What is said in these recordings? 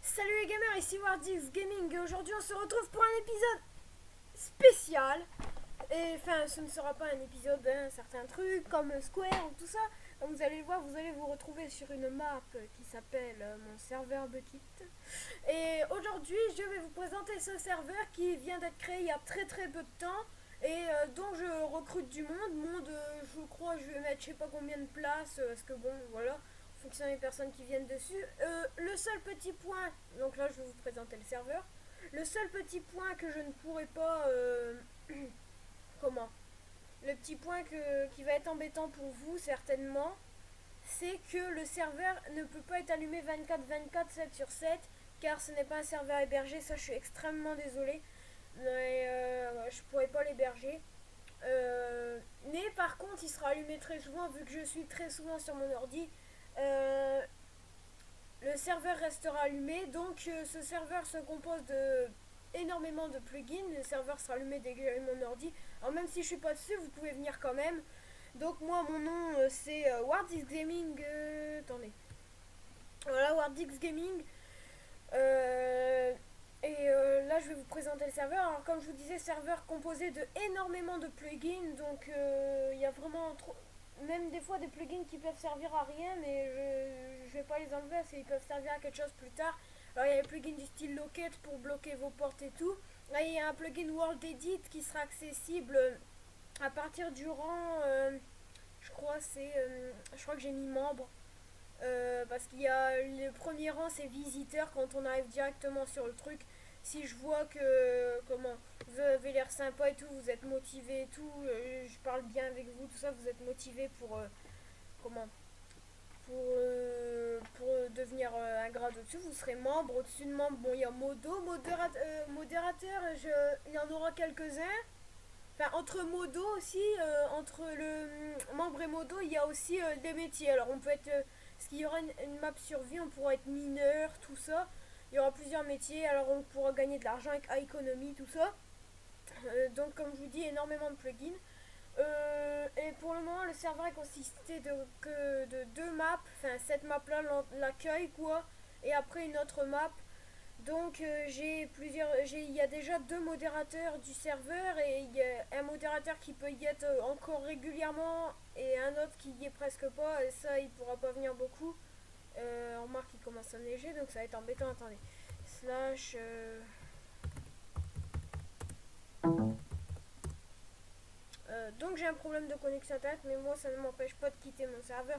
Salut les gamers, ici Wardix Gaming et aujourd'hui on se retrouve pour un épisode spécial. Et enfin, ce ne sera pas un épisode d'un certain truc comme Square ou tout ça. Comme vous allez le voir, vous allez vous retrouver sur une map qui s'appelle mon serveur Bucket. Et aujourd'hui, je vais vous présenter ce serveur qui vient d'être créé il y a très peu de temps. Et dont je recrute du monde, je crois je vais mettre je sais pas combien de places, parce que bon voilà, en fonction des personnes qui viennent dessus. Le seul petit point, donc là je vais vous présenter le serveur. Le seul petit point que je ne pourrai pas, comment, le petit point qui va être embêtant pour vous certainement, c'est que le serveur ne peut pas être allumé 24/24, 7/7, car ce n'est pas un serveur hébergé, ça je suis extrêmement désolé. Mais je pourrais pas l'héberger. Mais par contre, il sera allumé très souvent vu que je suis très souvent sur mon ordi. Le serveur restera allumé. Donc ce serveur se compose de énormément de plugins. Le serveur sera allumé dès que j'allume mon ordi. Alors même si je suis pas dessus, vous pouvez venir quand même. Donc moi, mon nom c'est Wardix Gaming. Attendez. Voilà, Wardix Gaming. Euh, là, je vais vous présenter le serveur. Alors, comme je vous disais, serveur composé de énormément de plugins. Donc, il y a vraiment trop, même des fois des plugins qui peuvent servir à rien, mais je vais pas les enlever parce qu'ils peuvent servir à quelque chose plus tard. Alors, il y a les plugins du style Locket pour bloquer vos portes et tout. Là, il y a un plugin World Edit qui sera accessible à partir du rang. Je crois que j'ai mis membre. Parce qu'il y a le premier rang, c'est visiteur quand on arrive directement sur le truc. Si je vois que comment vous avez l'air sympa et tout, vous êtes motivé et tout, je parle bien avec vous, tout ça, vous êtes motivé pour comment pour devenir un grade au-dessus, vous serez membre. Au-dessus de membre, bon, il y a modérateur, il y en aura quelques-uns. Enfin, entre modo aussi, entre le membre et modo, il y a aussi des métiers. Alors, on peut être. Parce qu'il y aura une map survie, on pourra être mineur, tout ça. Il y aura plusieurs métiers, alors on pourra gagner de l'argent avec économie, tout ça. Donc, comme je vous dis, énormément de plugins. Et pour le moment, le serveur est consisté que de deux maps. Enfin, cette map-là l'accueille, quoi. Et après, une autre map. Donc il y a déjà deux modérateurs du serveur et il y a un modérateur qui peut y être encore régulièrement et un autre qui y est presque pas et ça il pourra pas venir beaucoup. On remarque qu'il commence à neiger donc ça va être embêtant. Attendez. Slash. Donc j'ai un problème de connexion internet mais moi ça ne m'empêche pas de quitter mon serveur.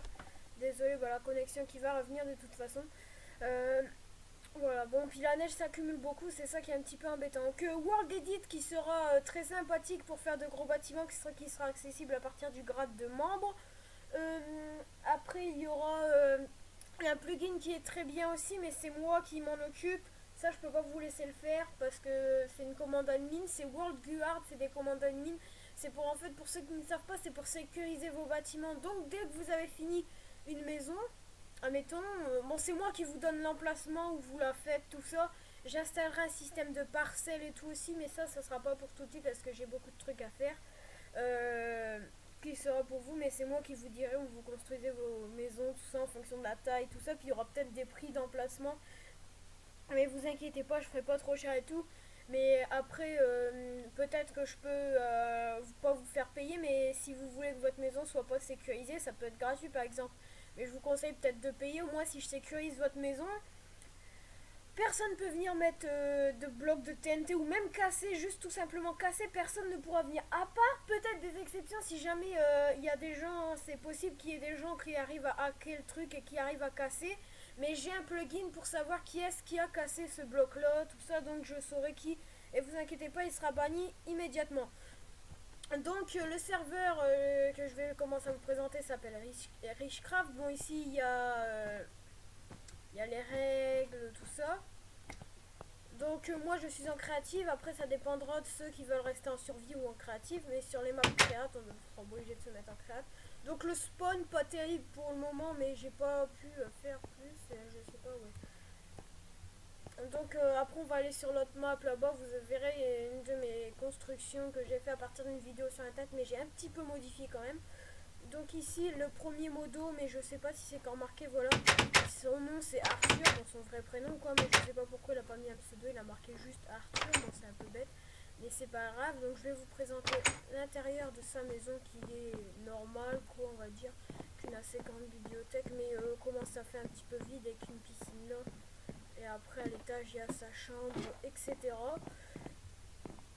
Désolé, bah, la connexion qui va revenir de toute façon. Voilà, bon, puis la neige s'accumule beaucoup, c'est ça qui est un petit peu embêtant. Donc, World Edit qui sera très sympathique pour faire de gros bâtiments, qui sera accessible à partir du grade de membre. Après, il y aura un plugin qui est très bien aussi, mais c'est moi qui m'en occupe. Ça, je peux pas vous laisser le faire parce que c'est une commande admin. C'est World Guard, c'est des commandes admin. C'est pour en fait, pour ceux qui ne savent pas, c'est pour sécuriser vos bâtiments. Donc, dès que vous avez fini une maison, admettons, bon c'est moi qui vous donne l'emplacement où vous la faites, tout ça. J'installerai un système de parcelles et tout aussi, mais ça sera pas pour tout de suite parce que j'ai beaucoup de trucs à faire. Qui sera pour vous, mais c'est moi qui vous dirai où vous construisez vos maisons, tout ça en fonction de la taille, tout ça. Puis il y aura peut-être des prix d'emplacement. Mais vous inquiétez pas, je ferai pas trop cher et tout. Mais après, peut-être que je peux pas vous faire payer, mais si vous voulez que votre maison soit pas sécurisée, ça peut être gratuit par exemple. Mais je vous conseille peut-être de payer. Au moins, si je sécurise votre maison, personne peut venir mettre de blocs de TNT ou même casser, juste tout simplement casser. Personne ne pourra venir. À part peut-être des exceptions, si jamais il y a des gens, c'est possible qu'il y ait des gens qui arrivent à hacker le truc et qui arrivent à casser. Mais j'ai un plugin pour savoir qui est-ce qui a cassé ce bloc-là, tout ça, donc je saurai qui. Et vous inquiétez pas, il sera banni immédiatement. Donc le serveur que je vais commencer à vous présenter s'appelle Richcraft. Bon ici il y a les règles, tout ça. Donc moi je suis en créative, après ça dépendra de ceux qui veulent rester en survie ou en créative, mais sur les maps créat on sera obligé de se mettre en créat. Donc le spawn pas terrible pour le moment, mais j'ai pas pu faire plus, je sais pas ouais. Donc après on va aller sur l'autre map là-bas, vous verrez une de mes constructions que j'ai fait à partir d'une vidéo sur internet, mais j'ai un petit peu modifié quand même. Donc ici le premier modo, mais je sais pas si c'est encore marqué, voilà. Son nom c'est Arthur, dans son vrai prénom quoi, mais je sais pas pourquoi il a pas mis un pseudo, il a marqué juste Arthur, donc c'est un peu bête. Mais c'est pas grave, donc je vais vous présenter l'intérieur de sa maison qui est normal quoi, on va dire, qu'une assez grande bibliothèque, mais comment ça fait un petit peu vide avec une piscine là. Et après à l'étage il y a sa chambre, etc.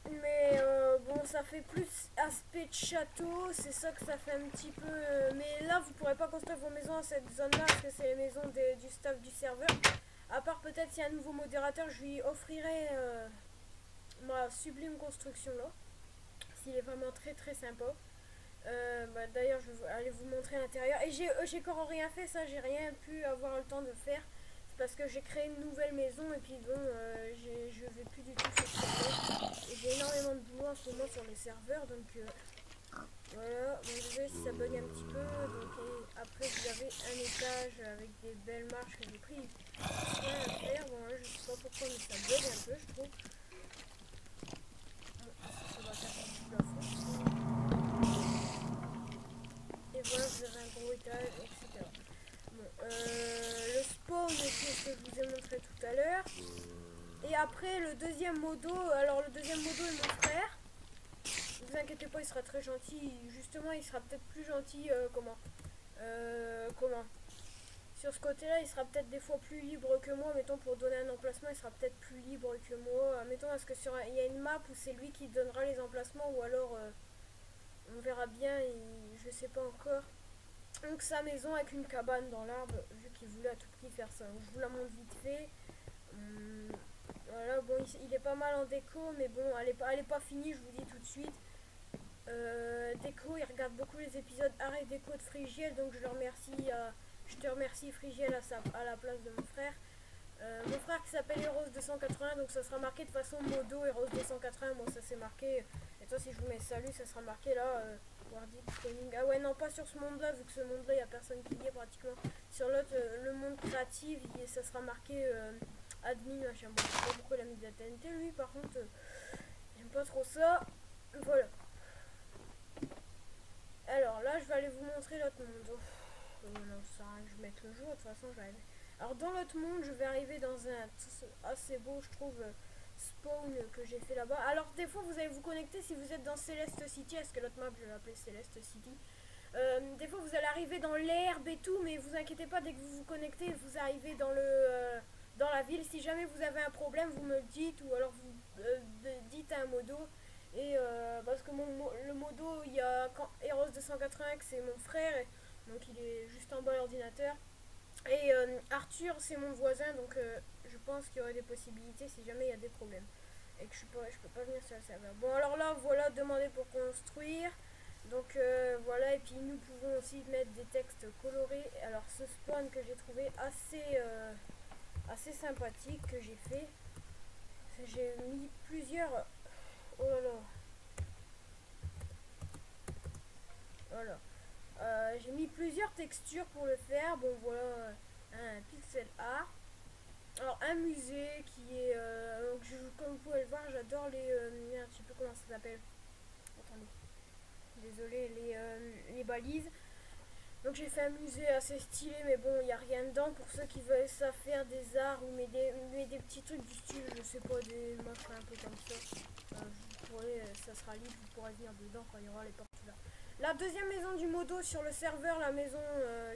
Mais bon, ça fait plus aspect de château, c'est ça que ça fait un petit peu. Mais là, vous pourrez pas construire vos maisons à cette zone-là parce que c'est les maisons du staff du serveur. À part peut-être s'il y a un nouveau modérateur, je lui offrirai ma sublime construction là. S'il est vraiment très très sympa. D'ailleurs, je vais aller vous montrer l'intérieur. Et j'ai encore rien fait, ça, j'ai rien pu avoir le temps de faire. C'est parce que j'ai créé une nouvelle maison et puis bon, je vais plus du tout sur ce serveur. Et j'ai énormément de boulot en ce moment sur les serveurs, donc voilà. Bon, désolé si ça bug un petit peu. Donc, et après, vous avez un étage avec des belles marches que j'ai pris soin à faire. Bon, là, je sais pas pourquoi, mais ça bug un peu, je trouve. Bon, ça va faire du plafond. Et voilà, vous avez un gros étage, etc. Bon, le spawn, c'est ce que je vous ai montré tout à l'heure. Et après, le deuxième modo, alors le deuxième modo est mon frère. Ne vous inquiétez pas, il sera très gentil. Justement, il sera peut-être plus gentil, comment sur ce côté-là, il sera peut-être des fois plus libre que moi. Mettons, pour donner un emplacement, il sera peut-être plus libre que moi. Mettons, est-ce que il y a une map où c'est lui qui donnera les emplacements ou alors on verra bien, je sais pas encore. Donc sa maison avec une cabane dans l'arbre, vu qu'il voulait à tout prix faire ça. Donc, je vous la montre vite fait. Voilà, bon, il est pas mal en déco, mais bon, elle est pas finie, je vous dis tout de suite. Déco, il regarde beaucoup les épisodes Arrêt Déco de Frigiel, donc je le remercie. Je te remercie Frigiel à la place de mon frère. Mon frère qui s'appelle Eros 280, donc ça sera marqué de façon modo Eros 280. Moi ça c'est marqué. Et toi si je vous mets salut, ça sera marqué là. Wardic Training. Ah ouais, non, pas sur ce monde là, vu que ce monde là il n'y a personne qui y est pratiquement. Sur l'autre, le monde créatif, ça sera marqué admin machin. Bon, je sais pas pourquoi il a mis de la TNT lui, par contre, j'aime pas trop ça. Voilà. Alors là, je vais aller vous montrer l'autre monde. Non, ça sert à rien que je mette le jour, de toute façon, j'arrive. Alors dans l'autre monde, je vais arriver dans un assez beau, je trouve, spawn que j'ai fait là-bas. Alors des fois, vous allez vous connecter si vous êtes dans Celeste City, est-ce que l'autre map, je vais l'appeler Celeste City. Des fois, vous allez arriver dans l'herbe et tout, mais vous inquiétez pas, dès que vous vous connectez, vous arrivez dans la ville. Si jamais vous avez un problème, vous me le dites, ou alors vous dites à un modo. Et parce que le modo, il y a Eros 280, c'est mon frère, donc il est juste en bas de l'ordinateur. Et Arthur, c'est mon voisin, donc je pense qu'il y aurait des possibilités si jamais il y a des problèmes. Et que je peux pas venir sur le serveur. Bon, alors là, voilà, demander pour construire. Donc voilà, et puis nous pouvons aussi mettre des textes colorés. Alors ce spawn que j'ai trouvé assez sympathique, que j'ai fait. J'ai mis plusieurs... Oh là là. Voilà. J'ai mis plusieurs textures pour le faire. Bon voilà, un pixel art. Alors un musée qui est... donc comme vous pouvez le voir, j'adore un petit peu comment ça s'appelle. Attendez. Désolé, les balises. Donc j'ai fait un musée assez stylé, mais bon, il n'y a rien dedans. Pour ceux qui veulent ça faire des arts ou mais des petits trucs du style, je sais pas, des machins un peu comme ça. Vous pourrez, ça sera libre, vous pourrez venir dedans quand il y aura les portes là. La deuxième maison du modo sur le serveur, la maison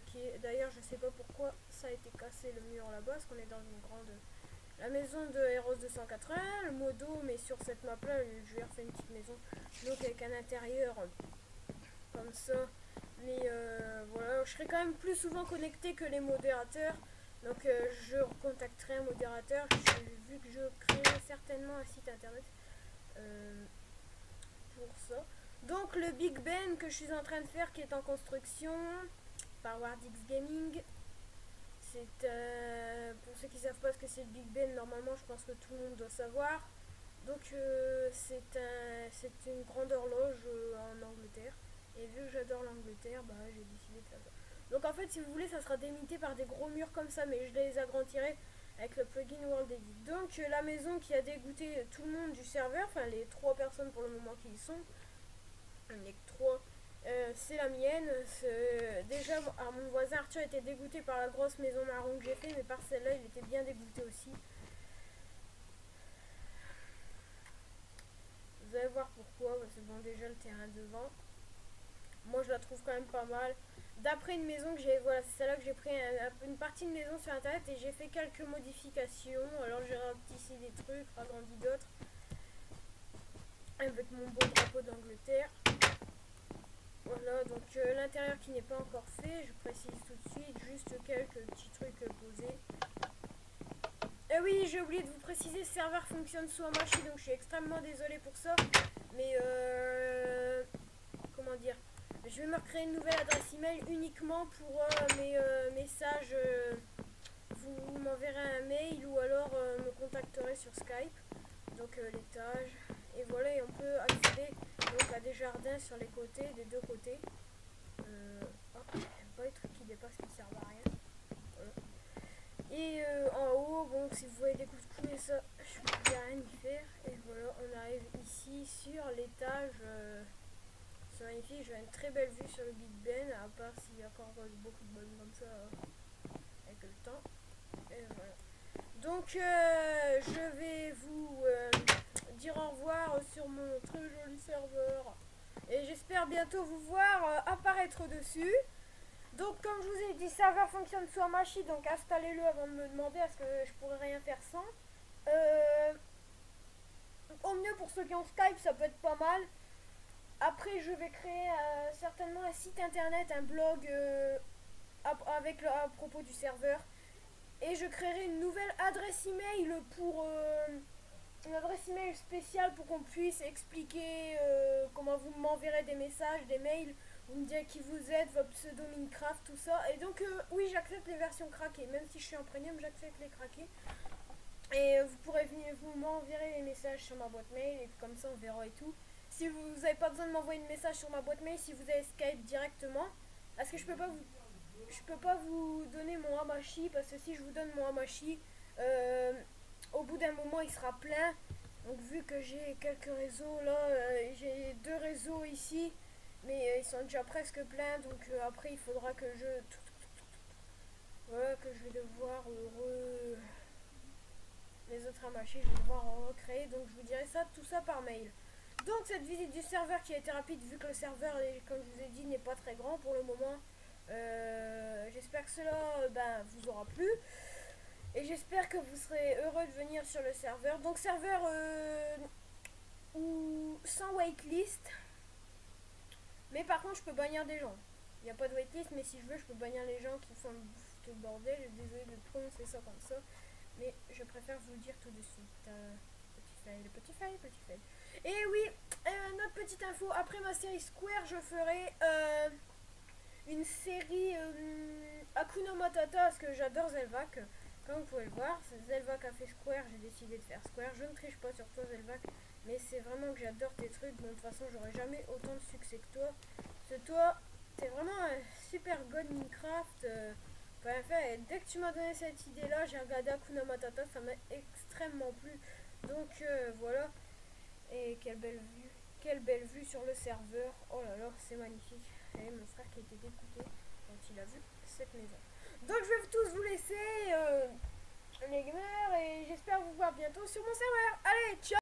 qui est d'ailleurs, je sais pas pourquoi ça a été cassé le mur là-bas, parce qu'on est dans une grande... La maison de Eros 280, le modo, mais sur cette map là, je lui ai refait une petite maison, donc avec un intérieur comme ça. Mais voilà, je serai quand même plus souvent connecté que les modérateurs. Donc je recontacterai un modérateur vu que je créerai certainement un site internet pour ça. Donc le Big Ben que je suis en train de faire qui est en construction par Wardix Gaming. C'est pour ceux qui savent pas ce que c'est le Big Ben, normalement je pense que tout le monde doit savoir. Donc c'est une grande horloge en Angleterre. Et vu que j'adore l'Angleterre, bah j'ai décidé de faire ça. Donc en fait, si vous voulez, ça sera délimité par des gros murs comme ça, mais je les agrandirai avec le plugin World Edit. Donc la maison qui a dégoûté tout le monde du serveur, enfin les 3 personnes pour le moment qui y sont, les 3, C'est la mienne. Déjà, alors, mon voisin Arthur était dégoûté par la grosse maison marron que j'ai fait, mais par celle-là, il était bien dégoûté aussi. Vous allez voir pourquoi, parce que bon, déjà le terrain devant, moi je la trouve quand même pas mal. D'après une maison que j'ai, voilà, c'est celle-là que j'ai pris une partie de maison sur internet et j'ai fait quelques modifications. Alors j'ai rapetissé des trucs, agrandi d'autres, avec mon beau drapeau d'Angleterre. Voilà, donc l'intérieur qui n'est pas encore fait, je précise tout de suite, juste quelques petits trucs posés. Et oui, j'ai oublié de vous préciser, ce serveur fonctionne sous Hamachi, donc je suis extrêmement désolée pour ça. Mais comment dire, je vais me recréer une nouvelle adresse email uniquement pour mes messages. Vous m'enverrez un mail ou alors me contacterez sur Skype. Donc l'étage. Et voilà, et on peut accéder donc à des jardins sur les côtés, des deux côtés. J'aime pas les trucs qui dépassent qui servent à rien. Voilà. Et en haut, bon, si vous voyez des coups de couler, ça, je peux rien y faire. Et voilà, on arrive ici sur l'étage. C'est magnifique, j'ai une très belle vue sur le Big Ben, à part s'il y a encore beaucoup de bonnes comme ça avec le temps. Et voilà. Donc je vais vous dire au revoir sur mon très joli serveur. Et j'espère bientôt vous voir apparaître dessus. Donc comme je vous ai dit, le serveur fonctionne sous Hamachi, donc installez-le avant de me demander parce que je pourrais rien faire sans. Au mieux pour ceux qui ont Skype, ça peut être pas mal. Après je vais créer certainement un site internet, un blog à propos du serveur. Et je créerai une nouvelle adresse email pour une adresse email spéciale pour qu'on puisse expliquer comment vous m'enverrez des messages, des mails, vous me direz qui vous êtes, votre pseudo Minecraft, tout ça. Et donc oui, j'accepte les versions craquées, même si je suis en premium, j'accepte les craqués. Et vous pourrez venir, vous m'enverrez les messages sur ma boîte mail et comme ça on verra et tout. Si vous n'avez pas besoin de m'envoyer de message sur ma boîte mail, si vous avez Skype directement, parce que je peux pas vous donner mon Hamachi, parce que si je vous donne mon Hamachi, au bout d'un moment il sera plein. Donc vu que j'ai quelques réseaux là, j'ai deux réseaux ici, mais ils sont déjà presque pleins, donc après il faudra que voilà, que je vais devoir les autres Hamachi, je vais devoir en recréer, donc je vous dirai ça, tout ça par mail. Donc cette visite du serveur qui a été rapide, vu que le serveur, comme je vous ai dit, n'est pas très grand pour le moment. J'espère que cela vous aura plu. Et j'espère que vous serez heureux de venir sur le serveur. Donc serveur sans waitlist. Mais par contre je peux bannir des gens. Il n'y a pas de waitlist, mais si je veux je peux bannir les gens qui font le bordel. Désolé de prononcer ça comme ça. Mais je préfère vous le dire tout de suite. Petit fail. Et oui, notre petite info. Après ma série Square, je ferai une série Hakuna Matata parce que j'adore Zelvac. Comme vous pouvez le voir, Zelvac a fait Square, j'ai décidé de faire Square. Je ne triche pas sur toi Zelvac, mais c'est vraiment que j'adore tes trucs. Bon, de toute façon, j'aurai jamais autant de succès que toi. Parce que toi, t'es vraiment un super god Minecraft. Dès que tu m'as donné cette idée là, j'ai regardé Hakuna Matata, ça m'a extrêmement plu. Donc voilà. Et quelle belle vue sur le serveur. Oh là là, c'est magnifique. Et mon frère qui était dégoûté quand il a vu cette maison. Donc je vais tous vous laisser les gamers et j'espère vous voir bientôt sur mon serveur. Allez, ciao!